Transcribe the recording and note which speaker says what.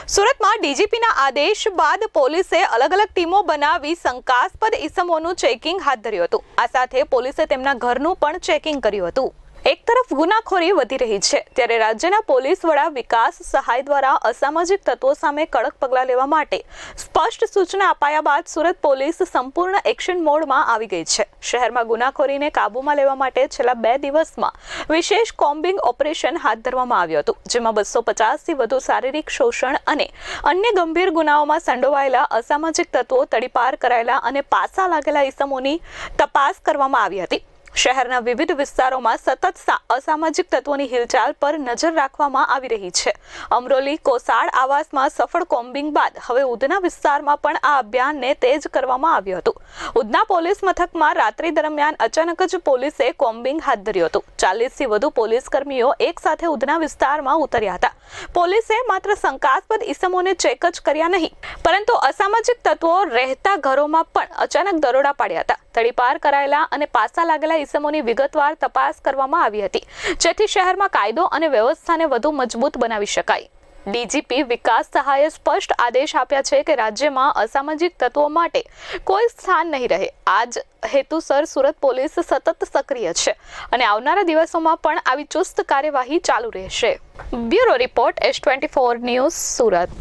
Speaker 1: સુરતમાં ડીજીપીના આદેશ બાદ પોલીસે અલગ અલગ ટીમો બનાવી શંકાસ્પદ ઇસમોનું ચેકિંગ હાથ ધર્યું હતું। આ સાથે પોલીસે તેમના ઘરનું પણ ચેકિંગ કર્યું હતું। એક તરફ ગુનાખોરી વધી રહી છે ત્યારે રાજ્યના પોલીસ વડા વિકાસ સહાય દ્વારા અસામાજિક તત્વો સામે કડક પગલાં લેવા માટે સ્પષ્ટ સૂચના અપાયા બાદ સુરત પોલીસ સંપૂર્ણ એક્શન મોડમાં આવી ગઈ છે। શહેરમાં ગુનાખોરીને કાબૂમાં લેવા માટે છેલ્લા 2 દિવસમાં વિશેષ કોમ્બિંગ ઓપરેશન હાથ ધરવામાં આવ્યું હતું, જેમાં 250થી વધુ શારીરિક શોષણ અને અન્ય ગંભીર ગુનાઓમાં સંડોવાયેલા અસામાજિક તત્વો, તડીપાર કરાયેલા અને પાસા લાગેલા ઇસમોની તપાસ કરવામાં આવી હતી। શહેરના વિવિધ વિસ્તારોમાં સતત અસામાજિક તત્વોની હિલચાલ પર નજર રાખવામાં આવી રહી છે। અમરોલી કોસાડ આવાસમાં સફળ કોમ્બિંગ બાદ હવે ઉધના વિસ્તારમાં પણ આ અભિયાનને તેજ કરવામાં આવ્યું હતું। ઉધના પોલીસ મથકમાં રાત્રિ દરમિયાન અચાનક જ પોલીસે કોમ્બિંગ હાથ ધર્યું હતું। 40થી વધુ પોલીસ કર્મીઓ એક સાથે ઉધના વિસ્તારમાં ઉતર્યા હતા। પોલીસે માત્ર શંકાસ્પદ ઇસમોને ચેક જ કર્યા નહીં, પરંતુ અસામાજિક તત્વો રહેતા ઘરોમાં પણ અચાનક દરોડા પાડ્યા હતા। તડીપાર કરાયેલા અને પાસા લાગેલા ઇસમોની વિગતવાર તપાસ કરવામાં આવી હતી, જેથી શહેરમાં કાયદો અને વ્યવસ્થાને વધુ મજબૂત બનાવી શકાય। ડીજીપી વિકાસ સહાયે સ્પષ્ટ આદેશ આપ્યા છે કે રાજ્યમાં અસામાજિક તત્વો માટે કોઈ સ્થાન નહીં રહે। આ જ હેતુસર સુરત પોલીસ સતત સક્રિય છે અને આવનારા દિવસોમાં પણ આવી ચુસ્ત કાર્યવાહી ચાલુ રહેશે। Bureau report S24 news Surat.